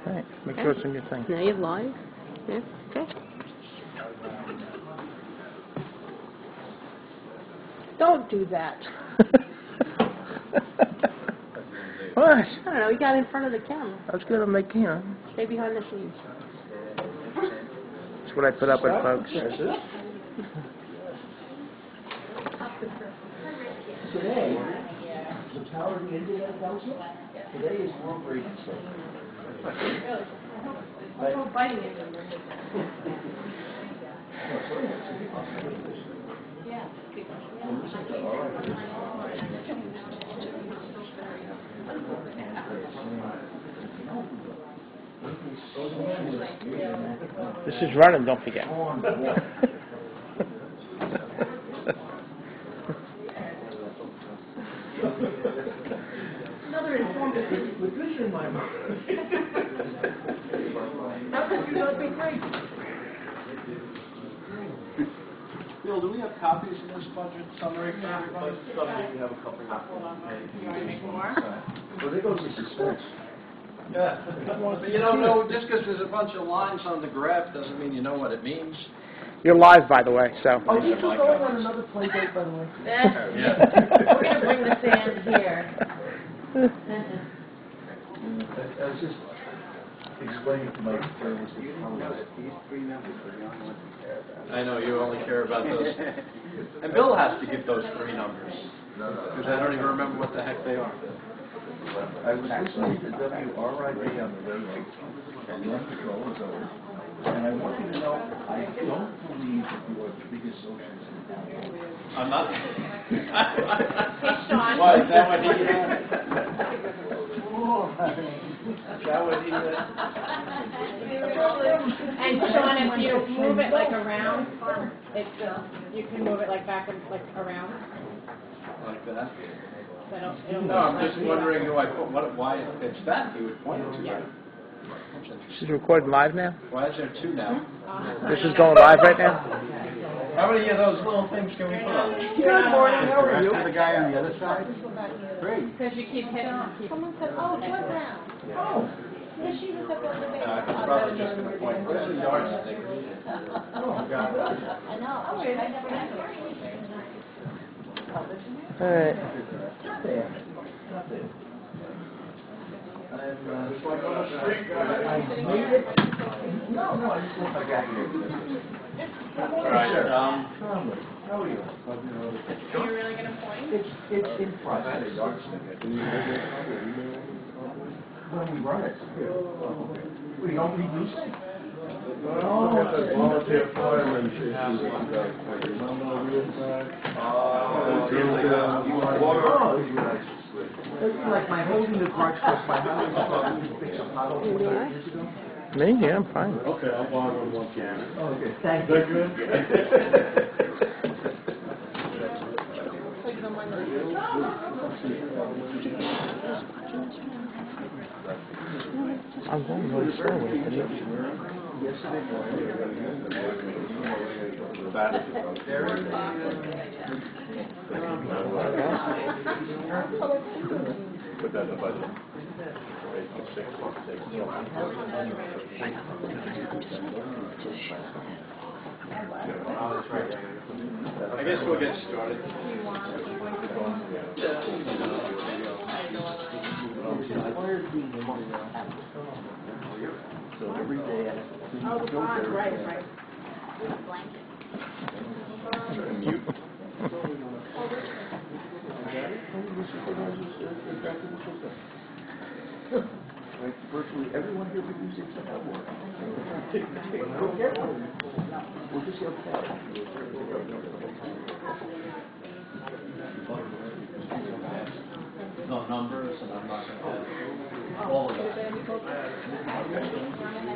Right. Make sure it's in your thing. Now you're live. Yeah. Okay. Don't do that. What? I don't know. You got in front of the camera. I was going to make, you know. Stay behind the scenes. That's what I put up with, folks. Today, the power of the Internet Council, today is World Radio Day. This is running, don't forget. Another informative. With this in my mind. How could you not be great? Bill, do we have copies of this budget summary for everybody? We have a couple of Well, they go to suspense. Yeah. But you don't know, just because there's a bunch of lines on the graph doesn't mean you know what it means. You're live, by the way, so. Oh, you still going on another play date, by the way? Yeah. We're going to bring the sand here. I was just explaining to my friends These three numbers are the only ones we care about. I know, you only care about those. And Bill has to give those three numbers, because I don't even remember what the heck they are. I was listening to WRIB on the radio, and Run Patrol is over. And I want you to know, I don't believe that you are the biggest socialist in town. I'm not. Sean. Why, is that what he Is that what he And Sean, if you move it like around, you can move it like back and like around. Like that? So it'll No, I'm just wondering who I put, why it's that he would point to. Yeah. This is recording live now? Why is there two now? This is going live right now? How many of those little things can we put on? Good morning, how are you? The guy on the other side? Great. Because you keep hitting it. Someone said, oh, it's around. Oh. Yeah, she was up on the I was probably just going to point, where's the yardstick? Oh, God. I know. Oh, wait, I never had it. All right. Not there. Not there. I made it. No, I just want my guy here. All right, Conley, how are you? Are you really going to point? It's in process. When we run it. We don't read these things. Volunteer fireman issue that you guys Like my holding the grudge was my house was fix a pothole 20 years ago. Me? Yeah, I'm fine. Okay, I'll borrow one can. Okay, thank Is that you. good? I'm going really slow with it. Put that in the budget. I guess we'll get started. So every day I Oh, the bond, right. Mute. Right, virtually everyone here produces except for work. We'll just go No numbers, and I'm not going to have all of that.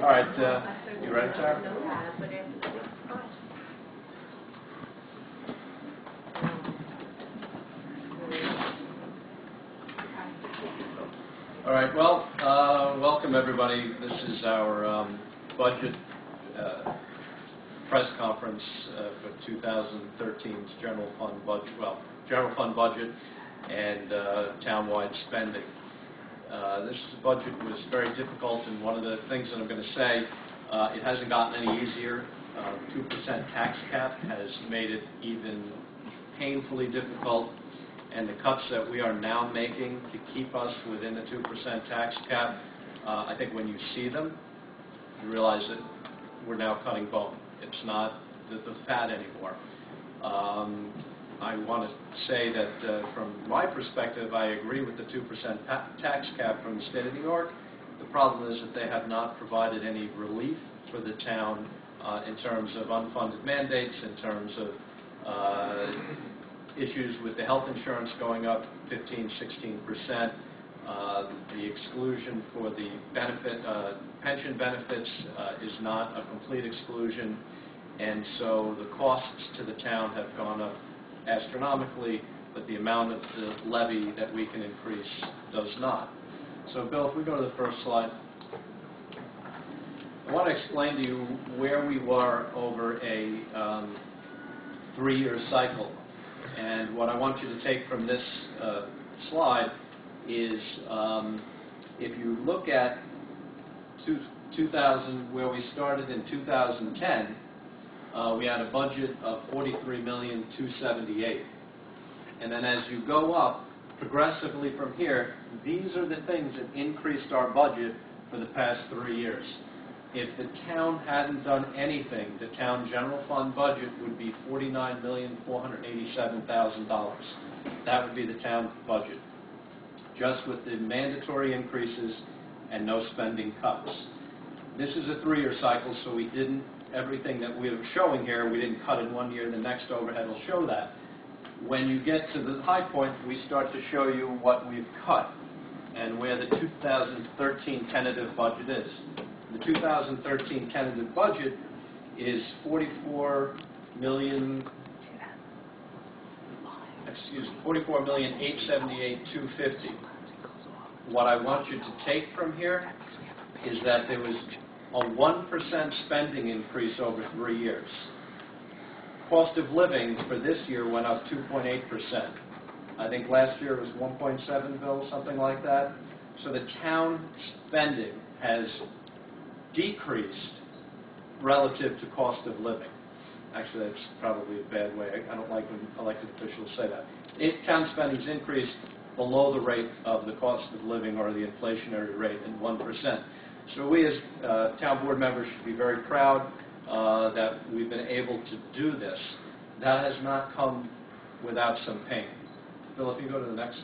All right, you ready, Sarah? All right, well, welcome everybody. This is our budget press conference for 2013's general fund budget, general fund budget and townwide spending. This budget was very difficult, and one of the things that I'm going to say, it hasn't gotten any easier. 2% tax cap has made it even painfully difficult, and the cuts that we are now making to keep us within the 2% tax cap, I think when you see them, you realize that we're now cutting bone. It's not the fat anymore. I want to say that from my perspective, I agree with the 2% tax cap from the state of New York. The problem is that they have not provided any relief for the town in terms of unfunded mandates, in terms of issues with the health insurance going up 15–16%. The exclusion for the pension benefits is not a complete exclusion, and so the costs to the town have gone up astronomically, but the amount of the levy that we can increase does not. So, Bill, if we go to the first slide, I want to explain to you where we were over a 3-year cycle. And what I want you to take from this slide is if you look at 2000, where we started in 2010, we had a budget of $43,278,000. And then as you go up progressively from here, these are the things that increased our budget for the past 3 years. If the town hadn't done anything, the town general fund budget would be $49,487,000. That would be the town budget, just with the mandatory increases and no spending cuts. This is a 3-year cycle, so we didn't, everything that we're showing here, we didn't cut in 1 year. The next overhead will show that. When you get to the high point, we start to show you what we've cut and where the 2013 tentative budget is. The 2013 tentative budget is $44,878,250. What I want you to take from here is that there was a 1% spending increase over 3 years. Cost of living for this year went up 2.8%. I think last year it was 1.7, Bill, something like that. So the town spending has decreased relative to cost of living. Actually, that's probably a bad way. I don't like when elected officials say that. Town spending's increased below the rate of the cost of living or the inflationary rate in 1%. So we as town board members should be very proud that we've been able to do this. That has not come without some pain. Bill, if you go to the next.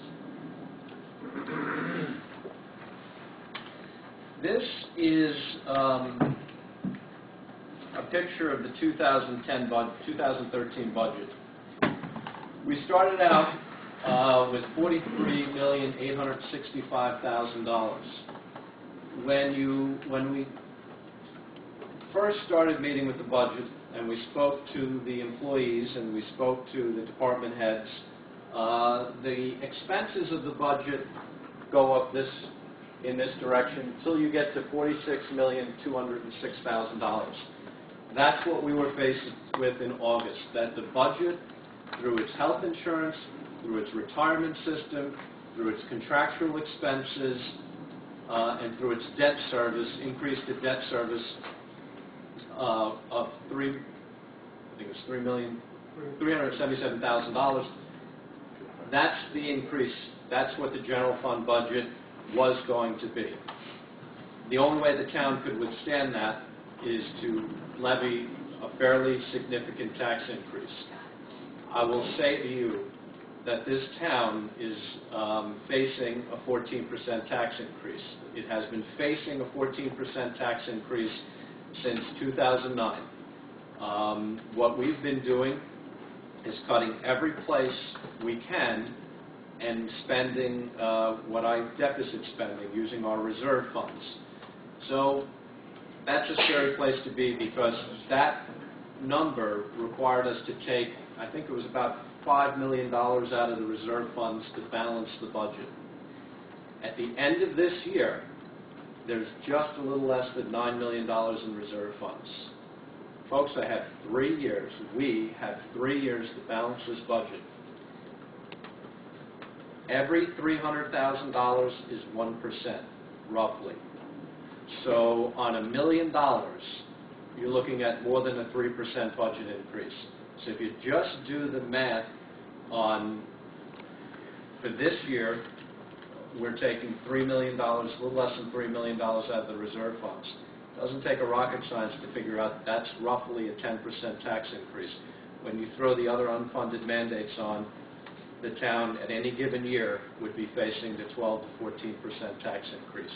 This is a picture of the 2013 budget. We started out with $43,865,000. When we first started meeting with the budget and we spoke to the employees and we spoke to the department heads, the expenses of the budget go up in this direction until you get to $46,206,000. That's what we were faced with in August, that the budget, through its health insurance, through its retirement system, through its contractual expenses, and through its debt service, increased the debt service of $377,000. That's the increase. That's what the general fund budget was going to be. The only way the town could withstand that is to levy a fairly significant tax increase. I will say to you that this town is facing a 14% tax increase. It has been facing a 14% tax increase since 2009. What we've been doing is cutting every place we can and spending deficit spending using our reserve funds. So that's a scary place to be because that number required us to take, I think it was about $5 million out of the reserve funds to balance the budget. At the end of this year, there's just a little less than $9 million in reserve funds. Folks, I have 3 years. We have 3 years to balance this budget. Every $300,000 is 1%, roughly. So on $1 million, you're looking at more than a 3% budget increase. So if you just do the math on, for this year, we're taking $3 million, a little less than $3 million out of the reserve funds. It doesn't take a rocket science to figure out that's roughly a 10% tax increase. When you throw the other unfunded mandates on, the town at any given year would be facing the 12 to 14% tax increase.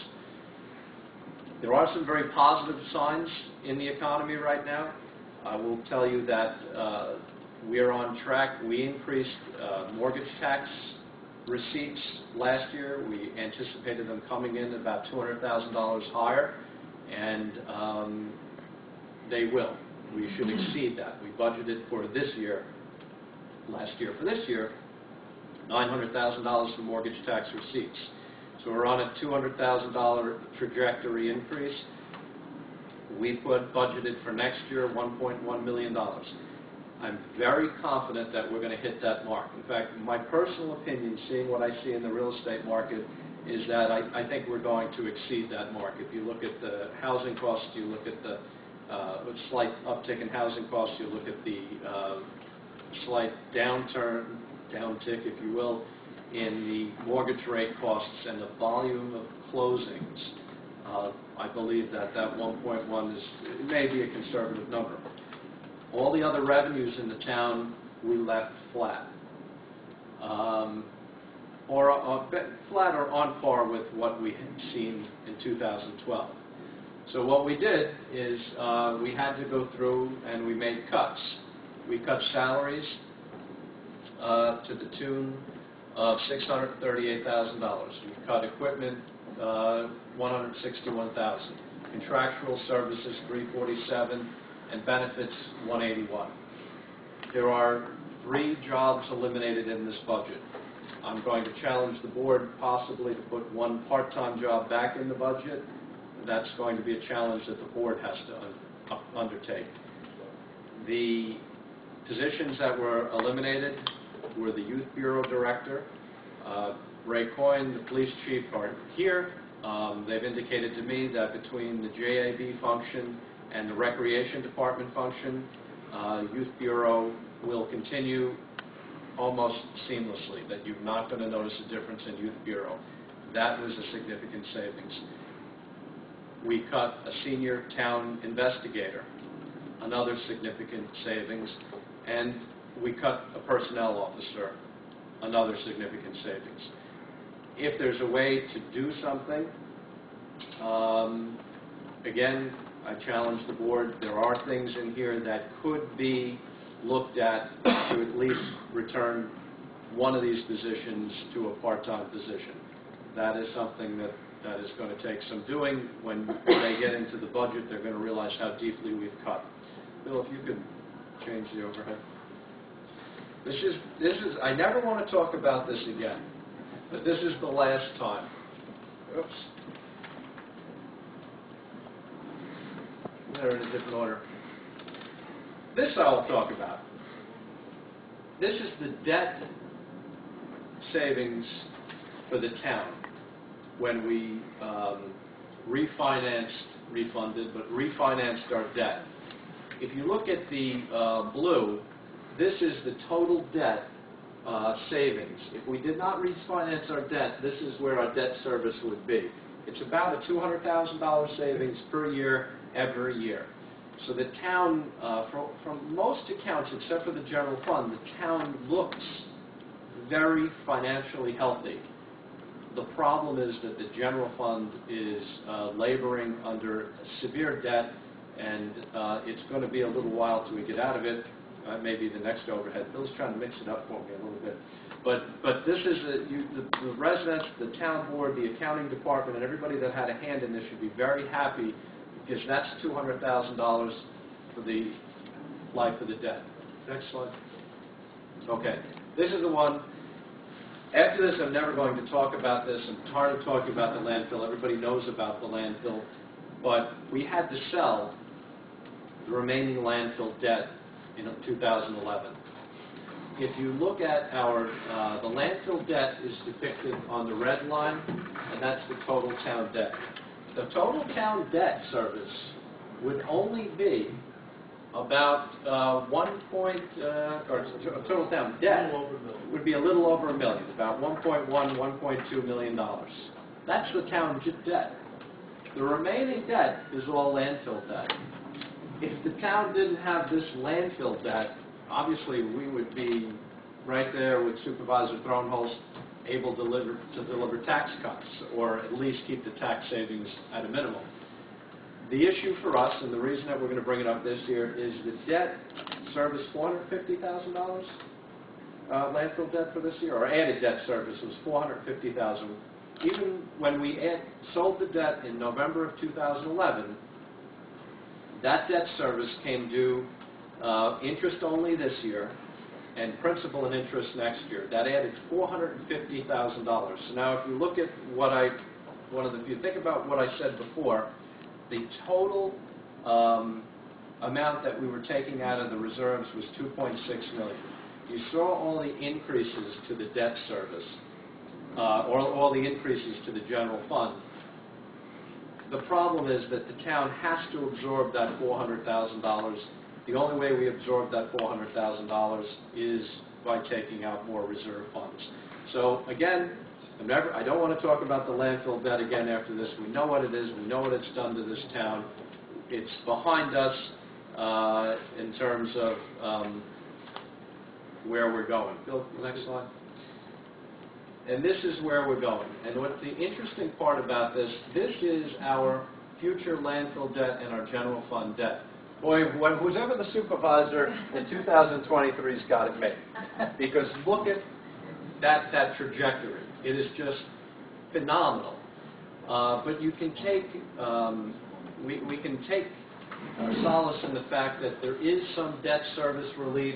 There are some very positive signs in the economy right now. I will tell you that we are on track. We increased mortgage tax receipts last year. We anticipated them coming in about $200,000 higher, and they will. We should exceed that. We budgeted for this year, last year for this year, $900,000 for mortgage tax receipts. So we're on a $200,000 trajectory increase. We budgeted for next year $1.1 million. I'm very confident that we're going to hit that mark. In fact, my personal opinion, seeing what I see in the real estate market, is that I think we're going to exceed that mark. If you look at the housing costs, you look at the slight uptick in housing costs, you look at the slight downtick, if you will, in the mortgage rate costs and the volume of closings, I believe that 1.1 is maybe a conservative number. All the other revenues in the town we left flat, or flat or on par with what we had seen in 2012. So what we did is we had to go through and we made cuts. We cut salaries to the tune of $638,000. We cut equipment, $161,000. Contractual services, $347,000, and benefits, $181,000. There are 3 jobs eliminated in this budget. I'm going to challenge the board possibly to put 1 part-time job back in the budget. That's going to be a challenge that the board has to undertake. The positions that were eliminated were the Youth Bureau Director. Ray Coyne, the police chief, are here. They've indicated to me that between the JAB function and the Recreation Department function, Youth Bureau will continue almost seamlessly, that you're not going to notice a difference in Youth Bureau. That was a significant savings. We cut a senior town investigator, another significant savings, and we cut a personnel officer, another significant savings. If there's a way to do something, again, I challenge the board. There are things in here that could be looked at to at least return one of these positions to a part-time position. That is something that is going to take some doing. When they get into the budget, they're going to realize how deeply we've cut. Bill, if you could change the overhead. This is, I never want to talk about this again, but this is the last time. Oops. They're in a different order. This I'll talk about. This is the debt savings for the town when we refinanced our debt. If you look at the blue, this is the total debt savings. If we did not refinance our debt, this is where our debt service would be. It's about a $200,000 savings per year, every year. So the town, from most accounts, except for the general fund, the town looks very financially healthy. The problem is that the general fund is laboring under severe debt, and it's going to be a little while till we get out of it. Maybe the next overhead. Bill's trying to mix it up for me a little bit. But this is the residents, the town board, the accounting department, and everybody that had a hand in this should be very happy, because that's $200,000 for the life of the debt. Next slide. Okay. This is the one. After this, I'm never going to talk about this. I'm tired of talking about the landfill. Everybody knows about the landfill. But we had to sell the remaining landfill debt in 2011. if you look at our, the landfill debt is depicted on the red line, and that's the total town debt. The total town debt service would only be about total town debt would be a little over $1 million, about $1.2 million. That's the town debt. The remaining debt is all landfill debt. If the town didn't have this landfill debt, obviously we would be right there with Supervisor Thronholz, able to deliver tax cuts, or at least keep the tax savings at a minimum. The issue for us, and the reason that we're going to bring it up this year, is the debt service $450,000 landfill debt for this year, or added debt service was $450,000. Even when we sold the debt in November of 2011, that debt service came due interest only this year, and principal and interest next year. That added $450,000. So now if you look at if you think about what I said before, the total amount that we were taking out of the reserves was $2.6 million. You saw all the increases to the debt service, or all the increases to the general fund. The problem is that the town has to absorb that $400,000. The only way we absorb that $400,000 is by taking out more reserve funds. So again, I don't want to talk about the landfill debt again after this. We know what it is. We know what it's done to this town. It's behind us in terms of where we're going. Bill, the next slide. And this is where we're going. And what the interesting part about this is our future landfill debt and our general fund debt. Boy, who's ever the supervisor in 2023's got it made. Because look at that trajectory. It is just phenomenal. But you can take, we can take solace in the fact that there is some debt service relief.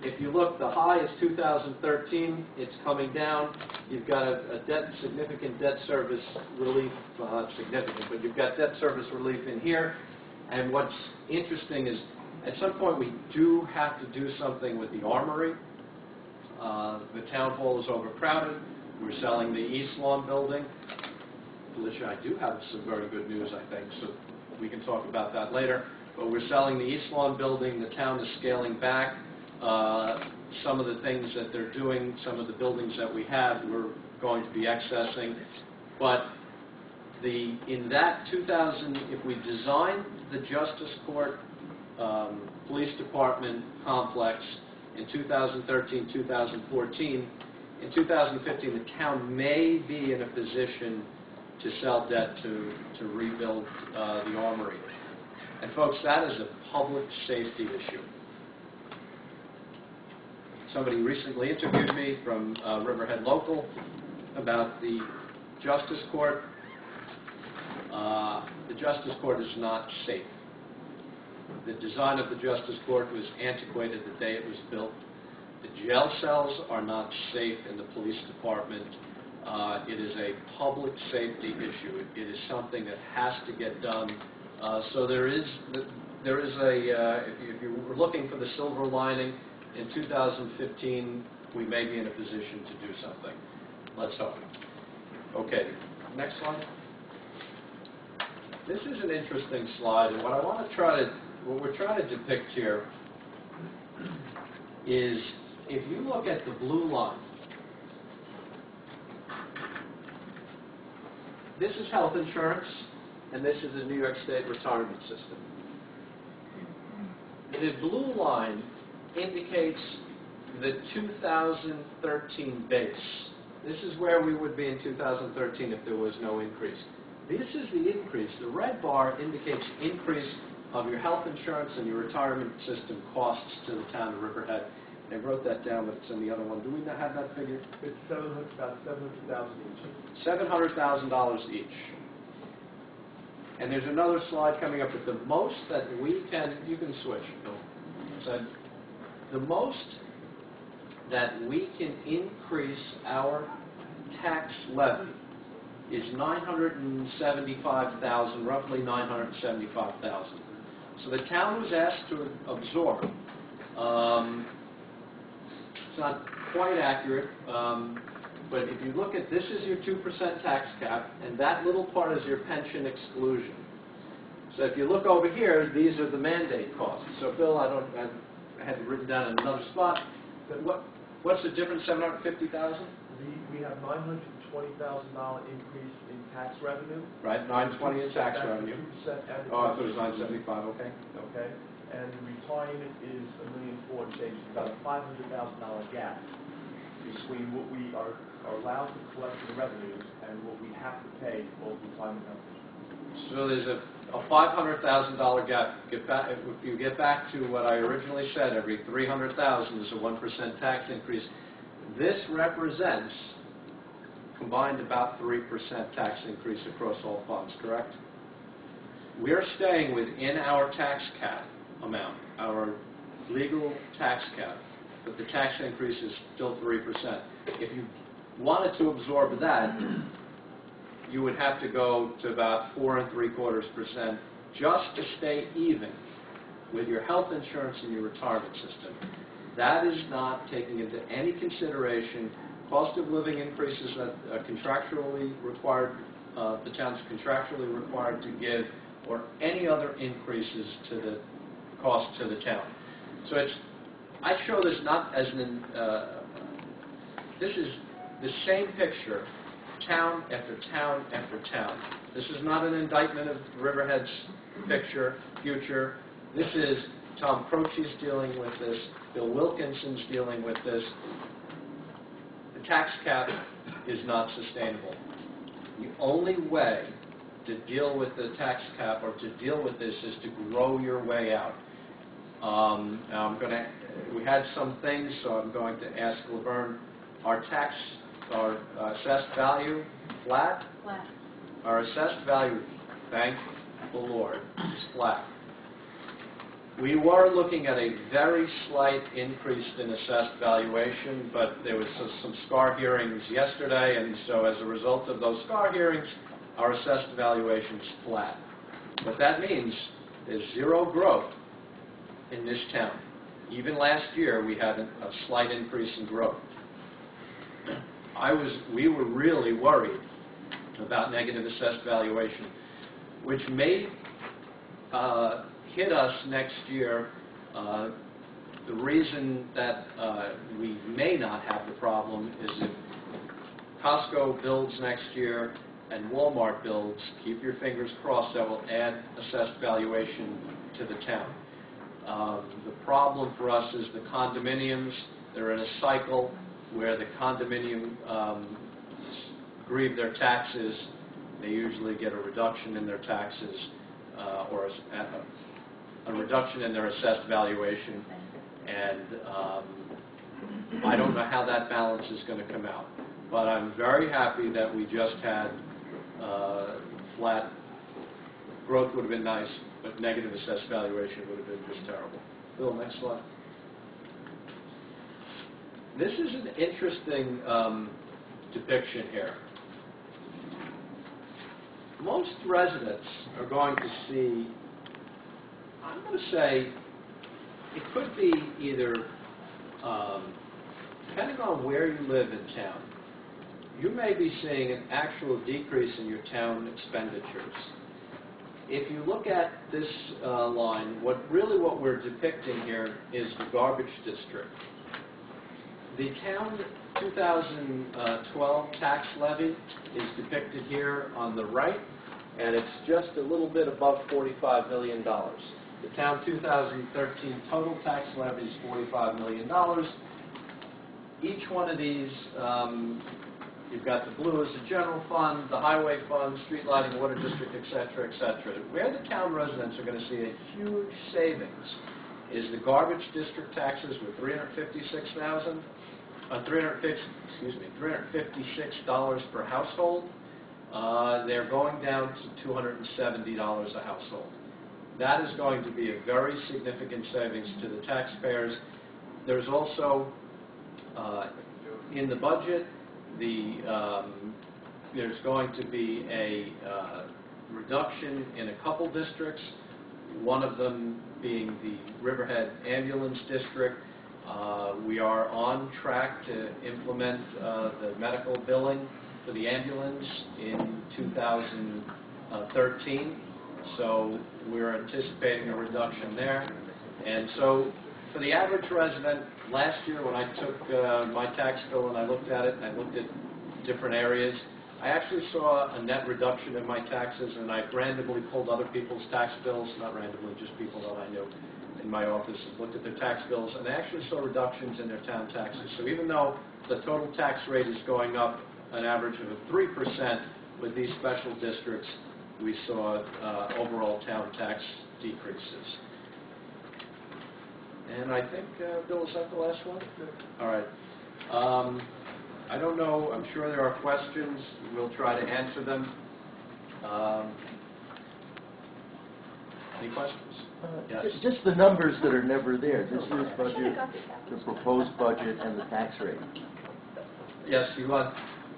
If you look, the high is 2013. It's coming down. You've got a significant debt service relief, not significant, but you've got debt service relief in here. And what's interesting is, at some point, we do have to do something with the armory. The town hall is overcrowded. We're selling the East Lawn building. Felicia, I do have some very good news, I think, so we can talk about that later. But we're selling the East Lawn building. The town is scaling back some of the things that they're doing. Some of the buildings that we have, we're going to be accessing. But in that 2000, if we design the Justice Court Police Department complex in 2013, 2014, in 2015, the town may be in a position to sell debt to rebuild the armory. And folks, that is a public safety issue. Somebody recently interviewed me from Riverhead Local about the Justice Court. The Justice Court is not safe. The design of the Justice Court was antiquated the day it was built. The jail cells are not safe in the police department. It is a public safety issue. It is something that has to get done. So there is if you were looking for the silver lining, in 2015, we may be in a position to do something. Let's hope. Okay, next slide. This is an interesting slide, and what we're trying to depict here is, if you look at the blue line, this is health insurance, and this is the New York State retirement system. The blue line indicates the 2013 base. This is where we would be in 2013 if there was no increase. This is the increase. The red bar indicates increase of your health insurance and your retirement system costs to the town of Riverhead. I wrote that down, but it's in the other one. Do we not have that figure? It's about $700,000 each. $700,000 each. And there's another slide coming up, but the most that we can, you can switch, Bill. So the most that we can increase our tax levy is $975,000, roughly $975,000. So the town was asked to absorb It's not quite accurate, but if you look at, this is your 2% tax cap, and that little part is your pension exclusion. So if you look over here, these are the mandate costs. So Bill, I had it written down in another spot, but what's the difference, $750,000? We have $920,000 increase in tax revenue. Right, 920 in tax revenue. 2% and the Oh, I thought it was 975, okay. Okay, and the retirement is $1,400,000 change. It's about a $500,000 gap between what we are allowed to collect in revenues and what we have to pay both retirement companies. So there's a $500,000 gap. If you get back to what I originally said, every $300,000 is a 1% tax increase. This represents combined about 3% tax increase across all funds, correct? We're staying within our tax cap amount, our legal tax cap, but the tax increase is still 3%. If you wanted to absorb that, you would have to go to about 4.75% just to stay even with your health insurance and your retirement system. That is not taking into any consideration cost of living increases that are contractually required, the town's contractually required to give, or any other increases to the cost to the town. So I show this not as this is the same picture, town after town after town. This is not an indictment of Riverhead's future. This is Tom Croce's dealing with this, Bill Wilkinson's dealing with this. The tax cap is not sustainable. The only way to deal with the tax cap or to deal with this is to grow your way out. We had some things, so I'm going to ask Laverne, our assessed value flat? Flat. Our assessed value, thank the Lord, is flat. We were looking at a very slight increase in assessed valuation, but there was some SCAR hearings yesterday, and so as a result of those SCAR hearings, our assessed valuation is flat. What that means is zero growth in this town. Even last year, we had a slight increase in growth. We were really worried about negative assessed valuation, which may hit us next year. The reason that we may not have the problem is if Costco builds next year and Walmart builds, keep your fingers crossed, that will add assessed valuation to the town. The problem for us is the condominiums. They're in a cycle where the condominium grieve their taxes. They usually get a reduction in their taxes or a reduction in their assessed valuation. And I don't know how that balance is going to come out. But I'm very happy that we just had flat growth. Would have been nice, but negative assessed valuation would have been just terrible. Bill, next slide. This is an interesting depiction here. Most residents are going to see, I'm going to say, it could be either, depending on where you live in town, you may be seeing an actual decrease in your town expenditures. If you look at this line, what we're depicting here is the garbage district. The town 2012 tax levy is depicted here on the right, and it's just a little bit above $45 million. The town 2013 total tax levy is $45 million. Each one of these, you've got the blue as the general fund, the highway fund, street lighting, water district, et cetera, et cetera. Where the town residents are going to see a huge savings is the garbage district taxes with $356 per household. They're going down to $270 a household. That is going to be a very significant savings to the taxpayers. There's also, in the budget, there's going to be a reduction in a couple districts, one of them being the Riverhead Ambulance District. We are on track to implement the medical billing for the ambulance in 2013, so we're anticipating a reduction there. And so for the average resident, last year when I took my tax bill and I looked at it and I looked at different areas, I actually saw a net reduction in my taxes, and I randomly pulled other people's tax bills, not randomly, just people that I knew in my office, and looked at their tax bills, and I actually saw reductions in their town taxes. So even though the total tax rate is going up an average of 3% with these special districts, we saw overall town tax decreases. And I think, Bill, is that the last one? All right. I don't know. I'm sure there are questions. We'll try to answer them. Any questions? Yes. Just the numbers that are never there. This year's budget, the proposed budget, and the tax rate. Yes, you want,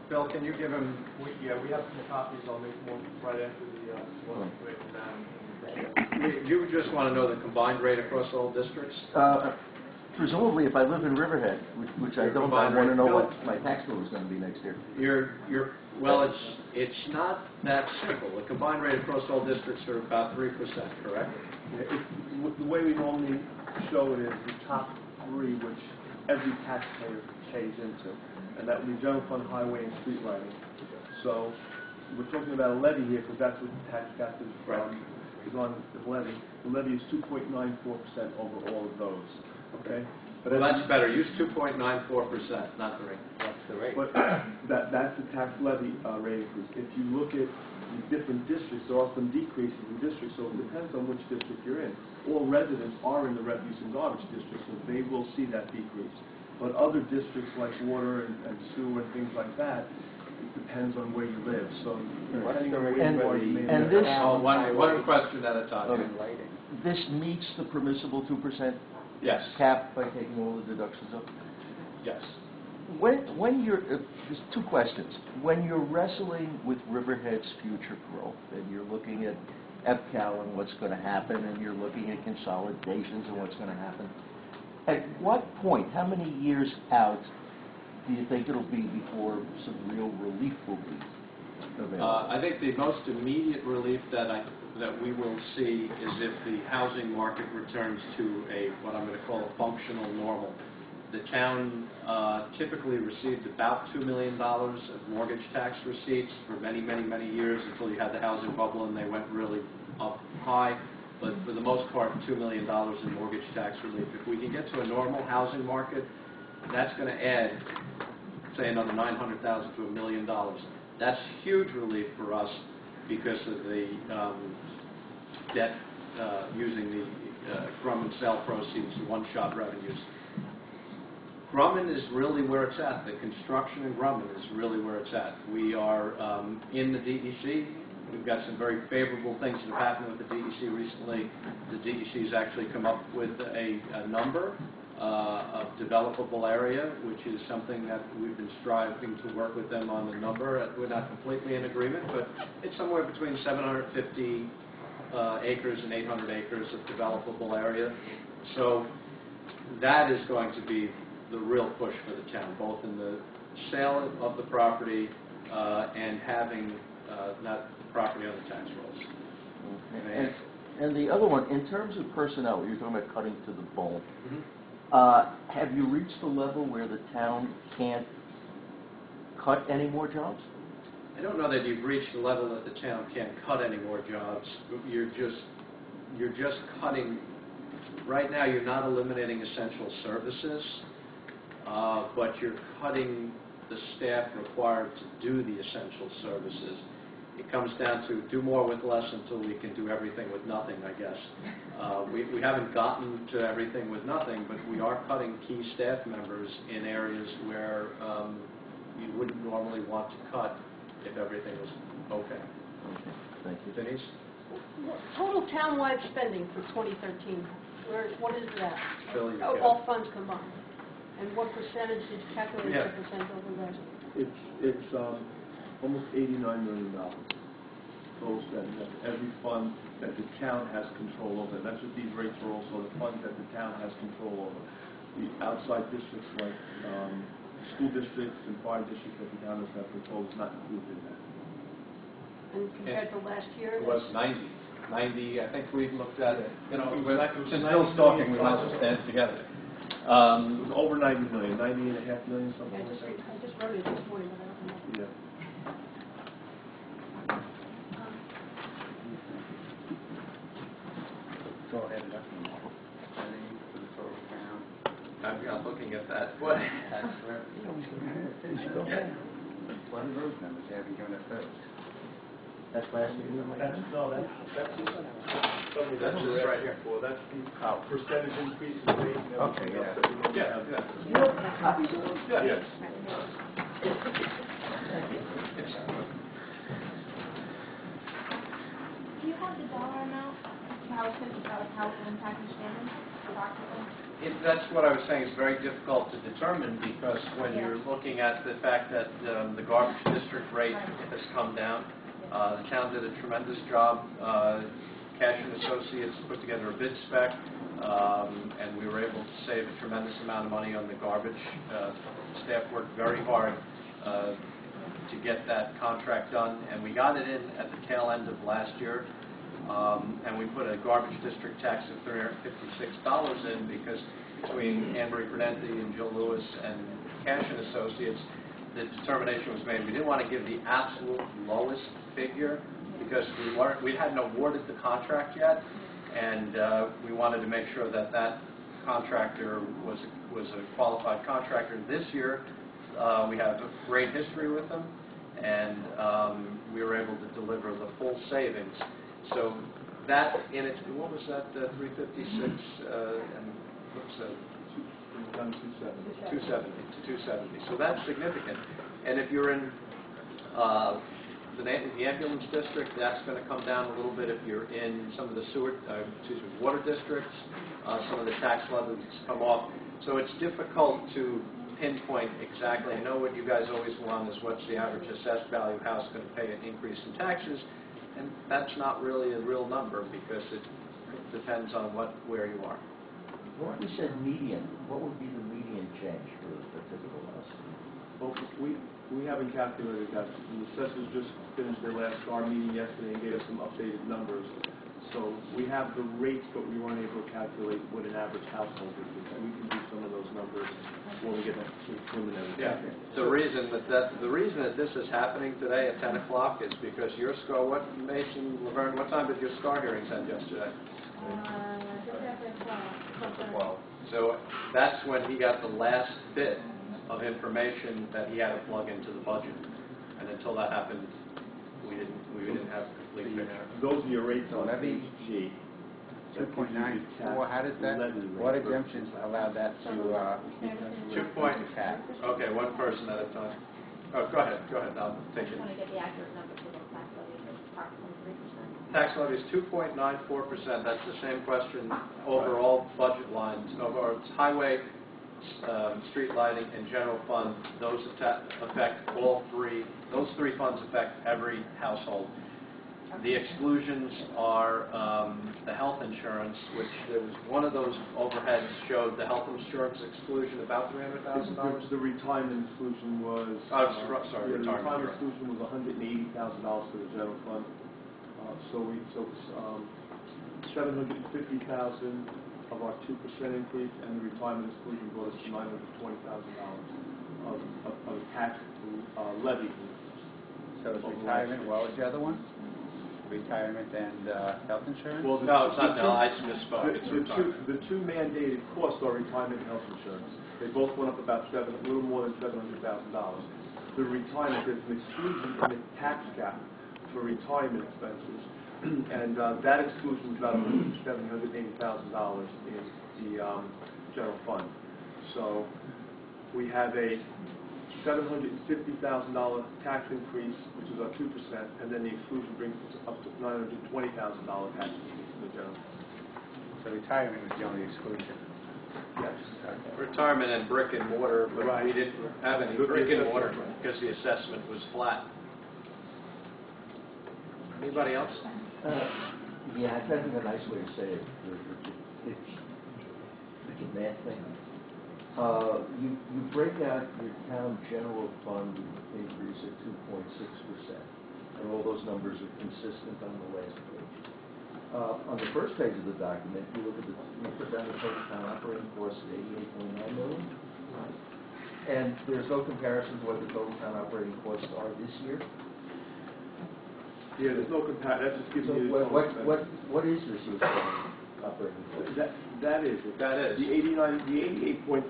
Bill, can you give him? We have some copies. I'll make one right after the one written down. You just want to know the combined rate across all districts? Presumably, if I live in Riverhead, which I don't, I want to know what my tax bill is going to be next year. Well, it's not that simple. The combined rate across all districts are about 3%, correct? The way we normally show it is the top three, which every taxpayer pays into, and that would be general fund, highway, and street lighting. So we're talking about a levy here because that's what the tax cap is from. Is on the levy. The levy is 2.94% over all of those. Okay. But well, that's better. Use 2.94%, not 3. That's the rate. But that's the tax levy rate increase. If you look at the different districts, there are some decreases in districts, so it depends on which district you're in. All residents are in the refuse and garbage district, so they will see that decrease. But other districts like water and sewer and things like that, it depends on where you live. So depending on where you are, you may and this- one question at a time. Okay. This meets the permissible 2% Yes. cap by taking all the deductions up? Yes. When you're, there's two questions. When you're wrestling with Riverhead's future growth, and you're looking at EPCAL and what's going to happen, and you're looking at consolidations and what's going to happen, at what point, how many years out, do you think it'll be before some real relief will be available? I think the most immediate relief that we will see is if the housing market returns to what I'm going to call a functional normal. The town typically received about $2 million of mortgage tax receipts for many, many, many years until you had the housing bubble and they went really up high. But for the most part, $2 million in mortgage tax relief. If we can get to a normal housing market, that's going to add, say, another $900,000 to $1 million. That's huge relief for us because of the debt using the Grumman sale proceeds, the one-shot revenues. Grumman is really where it's at. The construction in Grumman is really where it's at. We are in the DEC. We've got some very favorable things that have happened with the DEC recently. The DEC has actually come up with a number of developable area, which is something that we've been striving to work with them on the number. We're not completely in agreement, but it's somewhere between 750 acres and 800 acres of developable area. So that is going to be the real push for the town, both in the sale of the property and having not property on the tax rolls. Okay. And the other one, in terms of personnel, you're talking about cutting to the bone. Mm-hmm. Have you reached the level where the town can't cut any more jobs? I don't know that you've reached the level that the town can't cut any more jobs. You're just cutting. Right now, you're not eliminating essential services, but you're cutting the staff required to do the essential services. It comes down to do more with less until we can do everything with nothing, I guess. We haven't gotten to everything with nothing, but we are cutting key staff members in areas where you wouldn't normally want to cut if everything was okay. Okay, thank you. Denise? Total townwide spending for 2013, what is that? Bill, you All funds combined. And what percentage did you calculate Yeah. the percent over that? It's almost $89 million total spending. That's every fund that the town has control over. That's what these rates are also, the funds that the town has control over. the outside districts like school districts and fire districts that the town has proposed not included in that. And compared to last year? It was 90. 90, I think we looked at, you know, It was since 90 Bill's talking, we million. might as well stand together. It was over 90 million, 90.5 million, something I like that. just wrote it this morning, but I don't know. Yeah. Go ahead, looking for the total town. I'm looking at that. What? Tax revenue. What are those numbers? They haven't given us those. That's last year. That's That's right here. For that's the percentage increase in rate and Okay, everything yeah. else that we know. Yeah. Copies of those? Yes. Do you have the dollar amount, how it's going to, how it's impacting standards, approximately? That's what I was saying, it's very difficult to determine because when you're looking at the fact that the garbage district rate has come down, the town did a tremendous job. Cash and Associates put together a bid spec, and we were able to save a tremendous amount of money on the garbage. Staff worked very hard to get that contract done, and we got it in at the tail end of last year. And we put a garbage district tax of $356 in because between Anne Marie Prudenti and Jill Lewis and Cash and Associates, the determination was made. We didn't want to give the absolute lowest figure because we hadn't awarded the contract yet, and we wanted to make sure that that contractor was a qualified contractor. This year, we have a great history with them, and we were able to deliver the full savings. So that in it, what was that, 356, and what's that? 270 to 270. So that's significant. And if you're in the ambulance district, that's going to come down a little bit. If you're in some of the water districts, some of the tax levies come off. So it's difficult to pinpoint exactly. I know what you guys always want is what's the average assessed value of house going to pay an increase in taxes. And that's not really a real number because it depends on where you are. What we said median, what would be the median change for the typical house? Well, we haven't calculated that. The assessors just finished their last STAR meeting yesterday and gave us some updated numbers. So we have the rates, but we weren't able to calculate what an average household would be. We can do some of those numbers when we get that preliminary. Yeah. The reason that this is happening today at 10 o'clock is because your SCAR, Mason, Laverne, what time did your SCAR hearings end yesterday? Just after 12. So that's when he got the last bit of information that he had to plug into the budget. And until that happened, we didn't have a complete picture. Those are your rates on Levy. G. 2.94, how did that, what exemptions allow that to, 2 point. Okay, one person at a time. Oh, go ahead, I'll take I just it. want to get the accurate number for the tax levy, it's approximately 3%. Tax levy is 2.94%. That's the same question over all budget lines. Over its highway, street lighting, and general fund, those affect all three. Those three funds affect every household. The exclusions are the health insurance, which there was one of those overheads showed the health insurance exclusion about $300,000. The retirement exclusion was... sorry, the retirement retirement. exclusion was $180,000 for the general fund. So it's $750,000 of our 2% increase, and the retirement exclusion brought us to $920,000 of tax levy. so is retirement, what was the other one? Retirement and health insurance? Well, No, it's not. No, I misspoke. The two mandated costs are retirement and health insurance. They both went up about a little more than $700,000. The retirement, there's an exclusion in the tax cap for retirement expenses, and that exclusion is about $780,000 in the general fund. So we have a $750,000 tax increase, which is our 2%, and then the exclusion brings us up to $920,000 tax increase in the general fund. So retirement was the only exclusion. Yes. Retirement and brick and mortar, but we didn't have any brick and mortar because the assessment was flat. Anybody else? Yeah, I think a nice way to say it. It's a math thing. You break out your town general fund increase at 2.6%, and all those numbers are consistent on the last page. On the first page of the document, you look at you put down the total town operating cost at $88.9 million, and there's no comparison to what the total town operating costs are this year. Yeah, there's no comparison. That just gives So you. what is this year's operating cost? That is it. That is. The 88.5. The 88.9.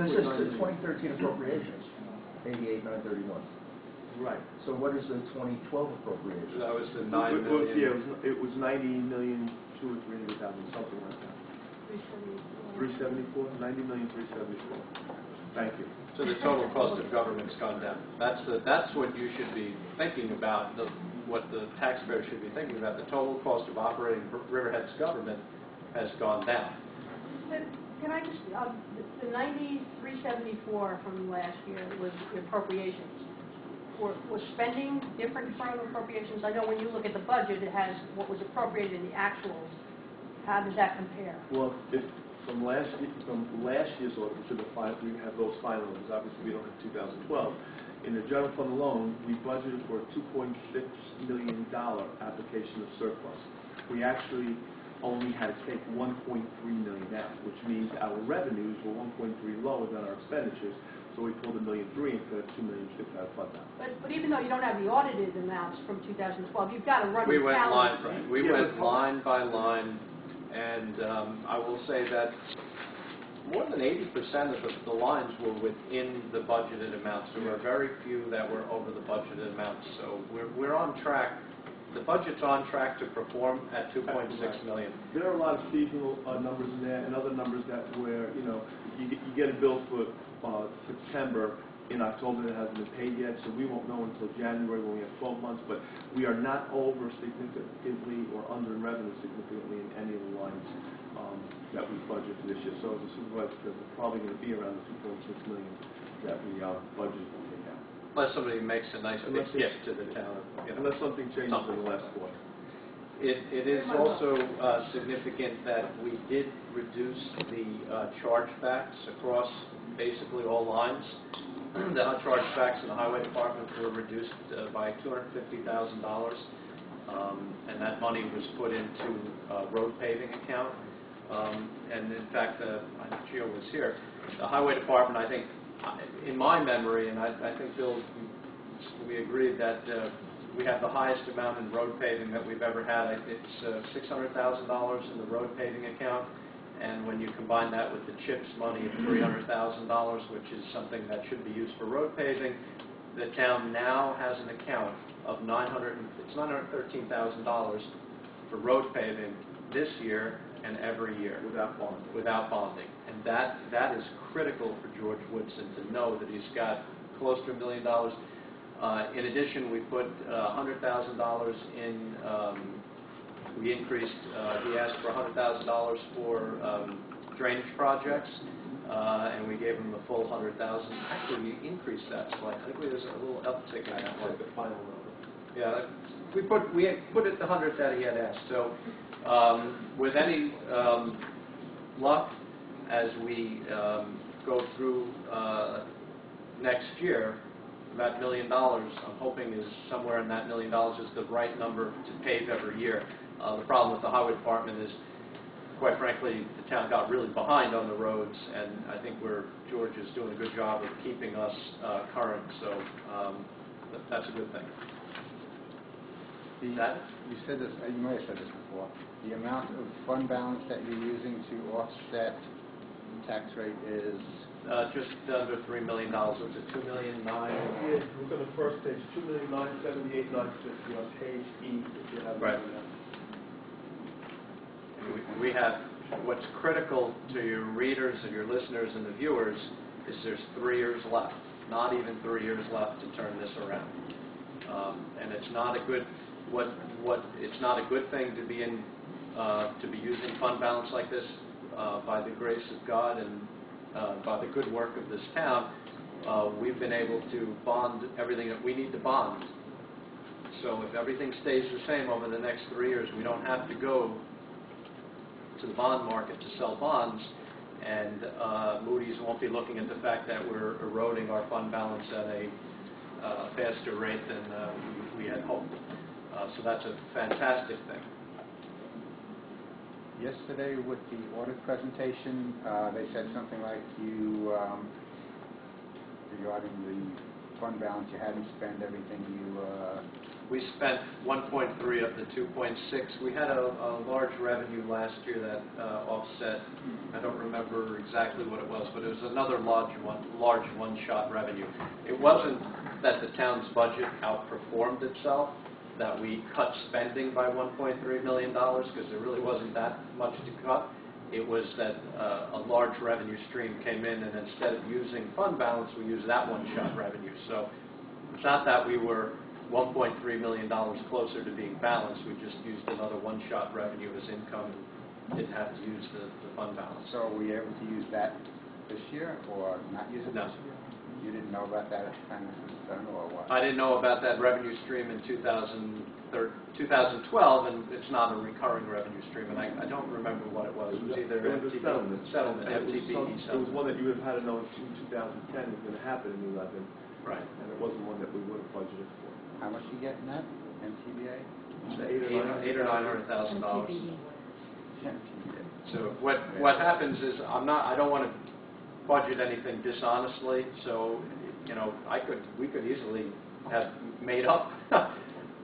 This is the 2013 appropriations, 88,931. Right. So what is the 2012 appropriation? That was the Well, 9 million. yeah, it was 90,200,000 or 300,000, something like that. 374. 90,374. Thank you. So the total cost of government's gone down. That's what you should be thinking about, what the taxpayer should be thinking about. The total cost of operating Riverhead's government has gone down. Can I just, the 9374 from last year was the appropriations. Was spending different from appropriations? I know when you look at the budget, it has what was appropriated in the actuals. How does that compare? Well, from last year's audit, which are we have those final ones. Obviously, we don't have 2012. In the general fund alone, we budgeted for a $2.6 million application of surplus. We actually only had to take $1.3 million out, which means our revenues were $1.3 lower than our expenditures. So we pulled $1.3 million instead of $2 million out of fund balance. But even though you don't have the audited amounts from 2012, you've got to run the Went calendar. went line by line, and I will say that more than 80% of the lines were within the budgeted amounts. There were very few that were over the budgeted amounts. So we're on track. The budget's on track to perform at $2.6 million. There are a lot of seasonal numbers in there and other numbers that where, you get a bill for September in October that hasn't been paid yet, so we won't know until January when we have 12 months, but we are not over significantly or under in revenue significantly in any of the lines that we budgeted for this year. So the supervisor says it's probably going to be around the $2.6 million that we budgeted to take out. Unless somebody makes a nice big gift to the town. Unless something changes in the last quarter. It is also significant that we did reduce the chargebacks across basically all lines. The chargebacks in the highway department were reduced by $250,000, and that money was put into a road paving account. And in fact, I think Gio was here. The highway department, I think, in my memory, and I think Bill, we agreed that we have the highest amount in road paving that we've ever had. It's $600,000 in the road paving account, and when you combine that with the CHIPS money of $300,000, which is something that should be used for road paving, the town now has an account of $913,000 for road paving this year and every year. Without bonding. And that is critical for George Woodson to know that he's got close to $1 million. In addition, we put $100,000 in, we increased, he asked for $100,000 for drainage projects, and we gave him the full $100,000. Actually, we increased that slightly. I think there's a little uptick in that one. The final number. Yeah, we put it the 100 that he had asked. So, with any luck, as we go through next year, that $1 million, I'm hoping is somewhere in that $1 million is the right number to pave every year. The problem with the highway department is, quite frankly, the town got really behind on the roads, and I think George is doing a good job of keeping us current. So that's a good thing. You said this, you might have said this before, the amount of fund balance that you're using to offset the tax rate is? Just under $3 million. It's a $2,000,009. Yeah, look on the first page, $2,978,950 on page E, if you have Right. We have, what's critical to your readers and your listeners and the viewers is there's 3 years left, not even 3 years left to turn this around. And it's not a good, it's not a good thing to be in, to be using fund balance like this. By the grace of God and by the good work of this town, we've been able to bond everything that we need to bond. So if everything stays the same over the next 3 years, we don't have to go to the bond market to sell bonds, and Moody's won't be looking at the fact that we're eroding our fund balance at a faster rate than we had hoped. So that's a fantastic thing. Yesterday with the audit presentation, they said something like you, regarding the fund balance, you hadn't spent everything you... We spent 1.3 of the 2.6. We had a large revenue last year that offset, I don't remember exactly what it was, but it was another large one-shot revenue. It wasn't that the town's budget outperformed itself, that we cut spending by $1.3 million, because there really wasn't that much to cut. It was that a large revenue stream came in, and instead of using fund balance, we used that one-shot revenue. So it's not that we were $1.3 million closer to being balanced. We just used another one-shot revenue as income and didn't have to use the fund balance. So were you able to use that this year, or not use it No. this year? You didn't know about that at the time this was done, or what? I didn't know about that revenue stream in 2012, and it's not a recurring revenue stream, and I don't remember what it was. It was either It was a settlement. settlement, And FTB it was settlement. one that you would have had to know in 2010 was going to happen in 11, Right. and it wasn't one that we would have budgeted for. How much you getting that, MTBA? $800,000 or $900,000. MTBA. So what happens is I don't want to budget anything dishonestly. So we could easily have made up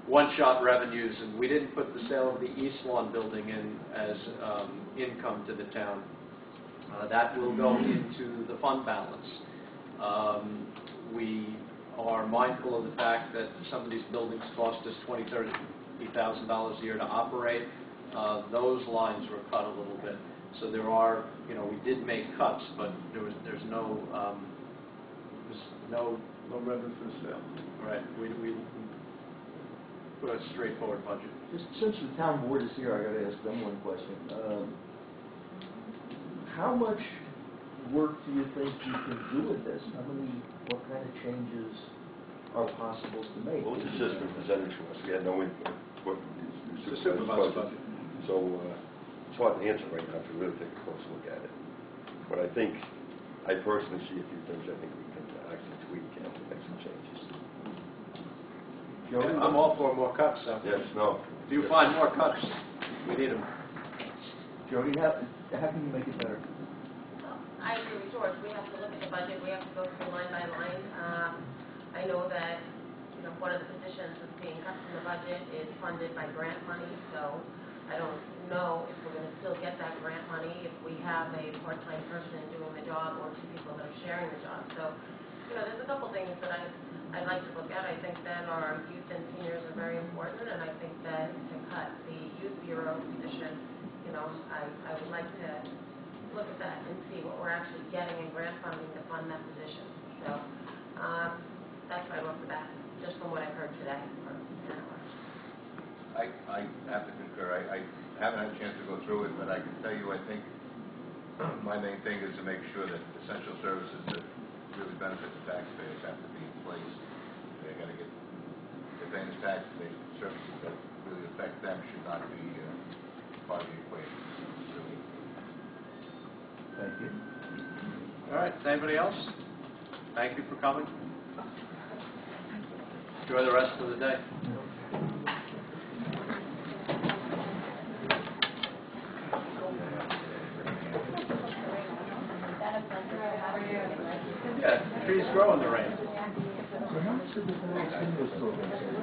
one-shot revenues, and we didn't put the sale of the East Lawn building in as income to the town. That will go into the fund balance. We are mindful of the fact that some of these buildings cost us $20,000, $30,000 a year to operate. Those lines were cut a little bit. So there are, we did make cuts, but there's no No revenue for the sale. right. We put a straightforward budget. Just since the town board is here, I got to ask them one question. How much work do you think you can do with this? What kind of changes are possible to make? Well, the system presented to us, we had no input. The supervisor budget. So it's hard to answer right now if we really take a close look at it. But I personally see a few things I think we can actually tweak and make some changes. Joey? I'm all for more cuts. So Yes, no. if you find more cuts, we need them. Jody, how can you make it better? I agree with George. We have to look at the budget. We have to go through line by line. I know that one of the positions that's being cut from the budget is funded by grant money. So I don't know if we're going to still get that grant money if we have a part-time person doing the job or two people that are sharing the job. So there's a couple things that I'd like to look at. I think that our youth and seniors are very important, and I think that to cut the youth bureau position, I would like to look at that and see what we're actually getting in grant funding to fund that position. So that's what I wrote for that, just from what I've heard today. I have to concur. I haven't had a chance to go through it, but I can tell you I think my main thing is to make sure that essential services that really benefit the taxpayers have to be in place. They've got to get, if any tax-based services that really affect them should not be part of the equation. Thank you. All right. Anybody else? Thank you for coming. Enjoy the rest of the day. Yeah, trees grow in the rain. So how much did the federal stimulus program save?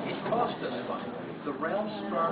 It cost us money. The rail spur